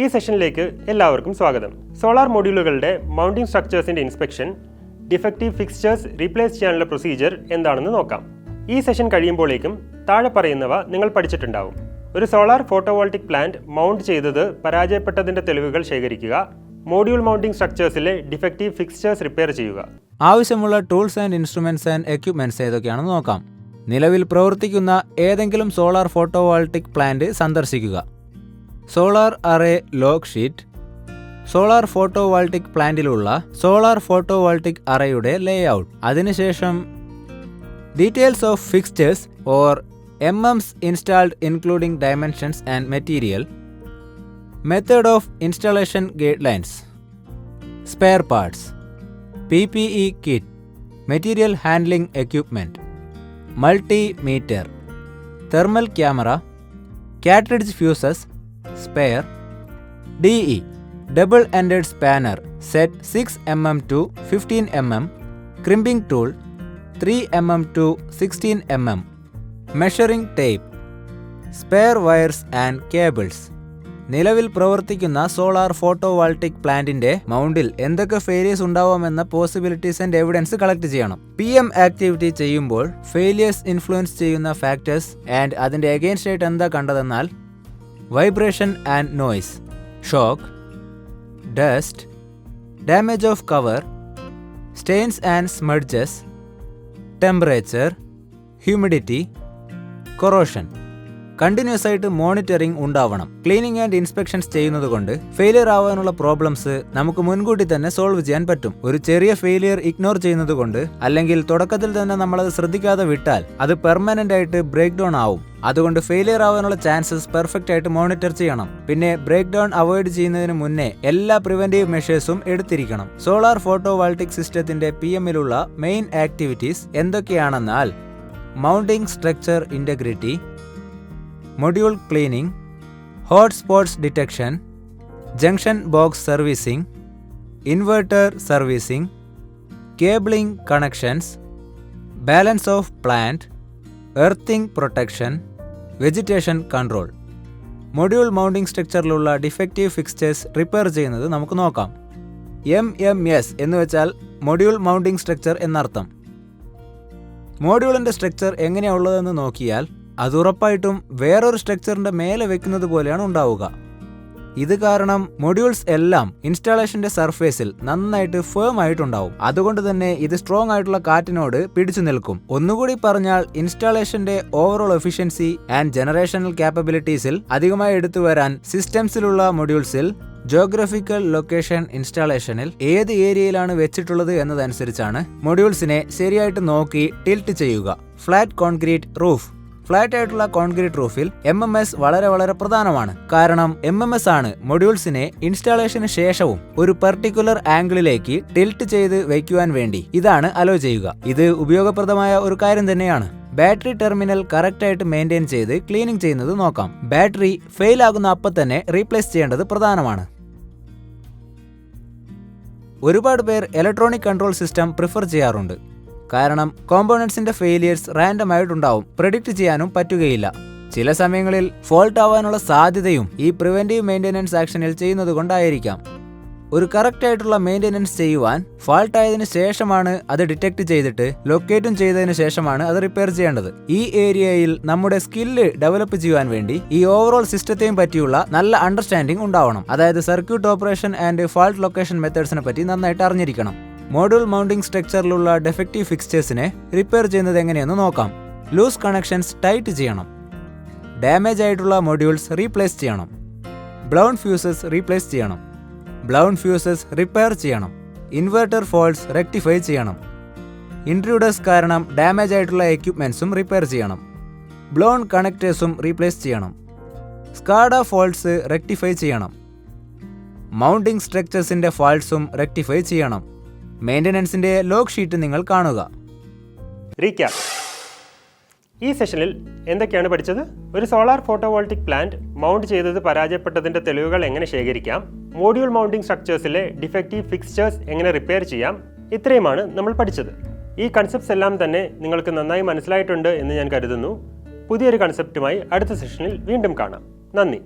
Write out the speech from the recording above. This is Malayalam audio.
ഈ സെഷനിലേക്ക് എല്ലാവർക്കും സ്വാഗതം. സോളാർ മൊഡ്യൂളുകളുടെ മൗണ്ടിംഗ് സ്ട്രക്ചേഴ്സിൻ്റെ ഇൻസ്പെക്ഷൻ, ഡിഫക്റ്റീവ് ഫിക്സ്ചേഴ്സ് റീപ്ലേസ് ചെയ്യാനുള്ള പ്രൊസീജിയർ എന്താണെന്ന് നോക്കാം. ഈ സെഷൻ കഴിയുമ്പോഴേക്കും താഴെ പറയുന്നവ നിങ്ങൾ പഠിച്ചിട്ടുണ്ടാവും. ഒരു സോളാർ ഫോട്ടോവോൾട്ടിക് പ്ലാന്റ് മൗണ്ട് ചെയ്തത് പരാജയപ്പെട്ടതിൻ്റെ തെളിവുകൾ ശേഖരിക്കുക, മോഡ്യൂൾ മൗണ്ടിംഗ് സ്ട്രക്ചേഴ്സിലെ ഡിഫക്റ്റീവ് ഫിക്സ്ചേഴ്സ് റിപ്പയർ ചെയ്യുക. ആവശ്യമുള്ള tools and instruments and equipments ഏതൊക്കെയാണെന്ന് നോക്കാം. നിലവിൽ പ്രവർത്തിക്കുന്ന ഏതെങ്കിലും സോളാർ ഫോട്ടോവോൾട്ടിക് പ്ലാന്റ് സന്ദർശിക്കുക. Solar array log sheet. Solar photovoltaic പ്ലാന്റിലുള്ള സോളാർ ഫോട്ടോവോൾട്ടിക് അറേയുടെ ലേഔട്ട്. അതിനുശേഷം details of fixtures or MMS installed including dimensions and material. Method of installation guidelines. Spare parts. PPE kit, material handling equipment, multimeter, thermal camera, cartridge fuses, spare. DE, double-ended spanner, set 6 mm to 15 mm, crimping tool, 3 mm to 16 mm, measuring tape, spare wires and cables. നിലവിൽ പ്രവർത്തിക്കുന്ന സോളാർ ഫോട്ടോവോൾട്ടിക് പ്ലാന്റിന്റെ മൗണ്ടിൽ എന്തൊക്കെ ഫെയിലിയേഴ്സ് ഉണ്ടാവാമെന്ന പോസിബിലിറ്റീസ് ആൻഡ് എവിഡൻസ് കളക്ട് ചെയ്യണം. PM ആക്ടിവിറ്റി ചെയ്യുമ്പോൾ ഫെയിലിയേഴ്സ് ഇൻഫ്ലുവൻസ് ചെയ്യുന്ന ഫാക്ടേഴ്സ് ആൻഡ് അതിന്റെ അഗെയിൻസ്റ്റ് ആയിട്ട് എന്താ കണ്ടതെന്നാൽ vibration and noise, shock, dust, damage of cover, stains and smudges, temperature, humidity, corrosion. Continuous ആയിട്ട് മോണിറ്ററിംഗ് ഉണ്ടാവണം. ക്ലീനിങ് ആൻഡ് ഇൻസ്പെക്ഷൻസ് ചെയ്യുന്നത് കൊണ്ട് ഫെയിലിയർ ആവാനുള്ള പ്രോബ്ലംസ് നമുക്ക് മുൻകൂട്ടി തന്നെ സോൾവ് ചെയ്യാൻ പറ്റും. ഒരു ചെറിയ ഫെയിലിയർ ഇഗ്നോർ ചെയ്യുന്നത് കൊണ്ട് അല്ലെങ്കിൽ തുടക്കത്തിൽ തന്നെ നമ്മളത് ശ്രദ്ധിക്കാതെ വിട്ടാൽ അത് പെർമനന്റ് ആയിട്ട് ബ്രേക്ക് ഡൗൺ ആവും. അതുകൊണ്ട് ഫെയിലിയർ ആവാനുള്ള ചാൻസസ് പെർഫെക്റ്റ് ആയിട്ട് മോണിറ്റർ ചെയ്യണം. പിന്നെ ബ്രേക്ക് ഡൗൺ അവോയ്ഡ് ചെയ്യുന്നതിന് മുന്നേ എല്ലാ പ്രിവെന്റീവ് മെഷേഴ്സും എടുത്തിരിക്കണം. സോളാർ ഫോട്ടോവോൾട്ടിക് സിസ്റ്റത്തിന്റെ PMലുള്ള മെയിൻ ആക്ടിവിറ്റീസ് എന്തൊക്കെയാണെന്നാൽ mounting structure integrity, module cleaning, hot spots detection, junction box servicing, inverter servicing, cabling connections, balance of plant, earthing protection, vegetation control. Module mounting സ്ട്രക്ചറിലുള്ള ഡിഫക്റ്റീവ് ഫിക്സ്ചേഴ്സ് റിപ്പയർ ചെയ്യുന്നത് നമുക്ക് നോക്കാം. MMS എന്ന് വെച്ചാൽ മൊഡ്യൂൾ മൗണ്ടിംഗ് സ്ട്രക്ചർ എന്നർത്ഥം. മോഡ്യൂളിന്റെ സ്ട്രക്ചർ എങ്ങനെയുള്ളതെന്ന് നോക്കിയാൽ അത് ഉറപ്പായിട്ടും വേറൊരു സ്ട്രക്ചറിന്റെ മേലെ വെക്കുന്നത് പോലെയാണ് ഉണ്ടാവുക. ഇത് കാരണം മൊഡ്യൂൾസ് എല്ലാം ഇൻസ്റ്റാളേഷന്റെ സർഫേസിൽ നന്നായിട്ട് ഫേം ആയിട്ടുണ്ടാവും. അതുകൊണ്ട് തന്നെ ഇത് സ്ട്രോങ് ആയിട്ടുള്ള കാറ്റിനോട് പിടിച്ചു നിൽക്കും. ഒന്നുകൂടി പറഞ്ഞാൽ ഇൻസ്റ്റാളേഷന്റെ ഓവറോൾ എഫിഷ്യൻസി ആൻഡ് ജനറേഷണൽ ക്യാപ്പബിലിറ്റീസിൽ അധികമായി എടുത്തു വരാൻ സിസ്റ്റംസിലുള്ള മൊഡ്യൂൾസിൽ ജോഗ്രഫിക്കൽ ലൊക്കേഷൻ ഇൻസ്റ്റാളേഷനിൽ ഏത് ഏരിയയിലാണ് വെച്ചിട്ടുള്ളത് എന്നതനുസരിച്ചാണ് മൊഡ്യൂൾസിനെ ശരിയായിട്ട് നോക്കി ടിൽറ്റ് ചെയ്യുക. Flat concrete roof. ഫ്ലാറ്റ് ആയിട്ടുള്ള കോൺക്രീറ്റ് റൂഫിൽ MMS വളരെ പ്രധാനമാണ്. കാരണം MMS ആണ് മൊഡ്യൂൾസിനെ ഇൻസ്റ്റാളേഷന് ശേഷവും ഒരു പർട്ടിക്കുലർ ആംഗിളിലേക്ക് ടിൽറ്റ് ചെയ്ത് വയ്ക്കുവാൻ വേണ്ടി ഇതാണ് അലോ ചെയ്യുക. ഇത് ഉപയോഗപ്രദമായ ഒരു കാര്യം തന്നെയാണ്. ബാറ്ററി ടെർമിനൽ കറക്റ്റ് ആയിട്ട് മെയിൻറ്റെയിൻ ചെയ്ത് ക്ലീനിങ് ചെയ്യുന്നത് നോക്കാം. ബാറ്ററി ഫെയിൽ ആകുന്ന അപ്പം തന്നെ റീപ്ലേസ് ചെയ്യേണ്ടത് പ്രധാനമാണ്. ഒരുപാട് പേർ ഇലക്ട്രോണിക് കൺട്രോൾ സിസ്റ്റം പ്രിഫർ ചെയ്യാറുണ്ട്. കാരണം കോമ്പോണൻസിന്റെ ഫെയിലിയേഴ്സ് റാൻഡം ആയിട്ടുണ്ടാവും, പ്രെഡിക്റ്റ് ചെയ്യാനും പറ്റുകയില്ല. ചില സമയങ്ങളിൽ ഫോൾട്ട് ആവാനുള്ള സാധ്യതയും ഈ പ്രിവെന്റീവ് മെയിൻ്റെനൻസ് ആക്ഷനിൽ ചെയ്യുന്നത് കൊണ്ടായിരിക്കാം. ഒരു കറക്റ്റ് ആയിട്ടുള്ള മെയിൻ്റെനൻസ് ചെയ്യുവാൻ ഫാൾട്ട് ആയതിനു ശേഷമാണ് അത് ഡിറ്റക്ട് ചെയ്തിട്ട് ലൊക്കേറ്റും ചെയ്തതിനു ശേഷമാണ് അത് റിപ്പയർ ചെയ്യേണ്ടത്. ഈ ഏരിയയിൽ നമ്മുടെ സ്കില്ല് ഡെവലപ്പ് ചെയ്യുവാൻ വേണ്ടി ഈ ഓവറോൾ സിസ്റ്റത്തെയും പറ്റിയുള്ള നല്ല അണ്ടർസ്റ്റാൻഡിംഗ് ഉണ്ടാവണം. അതായത് circuit operation and fault location മെത്തേഡ്സിനെ പറ്റി നന്നായിട്ട് അറിഞ്ഞിരിക്കണം. മോഡ്യൂൾ മൗണ്ടിംഗ് സ്ട്രക്ചറിലുള്ള ഡെഫക്റ്റീവ് ഫിക്സ്ചേഴ്സിനെ റിപ്പയർ ചെയ്യുന്നത് എങ്ങനെയെന്ന് നോക്കാം. ലൂസ് കണക്ഷൻസ് ടൈറ്റ് ചെയ്യണം. ഡാമേജ് ആയിട്ടുള്ള മൊഡ്യൂൾസ് റീപ്ലേസ് ചെയ്യണം. ബ്ലൗൺ ഫ്യൂസസ് റീപ്ലേസ് ചെയ്യണം. ബ്ലൗൺ ഫ്യൂസസ് റിപ്പയർ ചെയ്യണം. ഇൻവെർട്ടർ ഫോൾട്ട്സ് റെക്ടിഫൈ ചെയ്യണം. ഇൻട്രൂഡേഴ്സ് കാരണം ഡാമേജ് ആയിട്ടുള്ള എക്യുപ്മെന്റ്സും റിപ്പയർ ചെയ്യണം. ബ്ലോൺ കണക്ടേഴ്സും റീപ്ലേസ് ചെയ്യണം. സ്കാഡ ഫോൾട്ട്സ് റെക്ടിഫൈ ചെയ്യണം. മൗണ്ടിംഗ് സ്ട്രക്ചേഴ്സിന്റെ ഫാൾട്ട്സും റെക്ടിഫൈ ചെയ്യണം. മെയിൻ്റെനൻസിന്റെ ലോഗ് ഷീറ്റ് നിങ്ങൾ കാണുക. റീക്യാപ്പ്. ഈ സെഷനിൽ എന്തൊക്കെയാണ് പഠിച്ചത്? ഒരു സോളാർ ഫോട്ടോവോൾട്ടിക് പ്ലാന്റ് മൗണ്ട് ചെയ്തത് പരാജയപ്പെട്ടതിൻ്റെ തെളിവുകൾ എങ്ങനെ ശേഖരിക്കാം, മോഡ്യൂൾ മൗണ്ടിംഗ് സ്ട്രക്ചേഴ്സിലെ ഡിഫക്റ്റീവ് ഫിക്സ്ചേഴ്സ് എങ്ങനെ റിപ്പയർ ചെയ്യാം, ഇത്രയുമാണ് നമ്മൾ പഠിച്ചത്. ഈ കൺസെപ്റ്റ്സ് എല്ലാം തന്നെ നിങ്ങൾക്ക് നന്നായി മനസ്സിലായിട്ടുണ്ട് എന്ന് ഞാൻ കരുതുന്നു. പുതിയൊരു കൺസെപ്റ്റുമായി അടുത്ത സെഷനിൽ വീണ്ടും കാണാം. നന്ദി.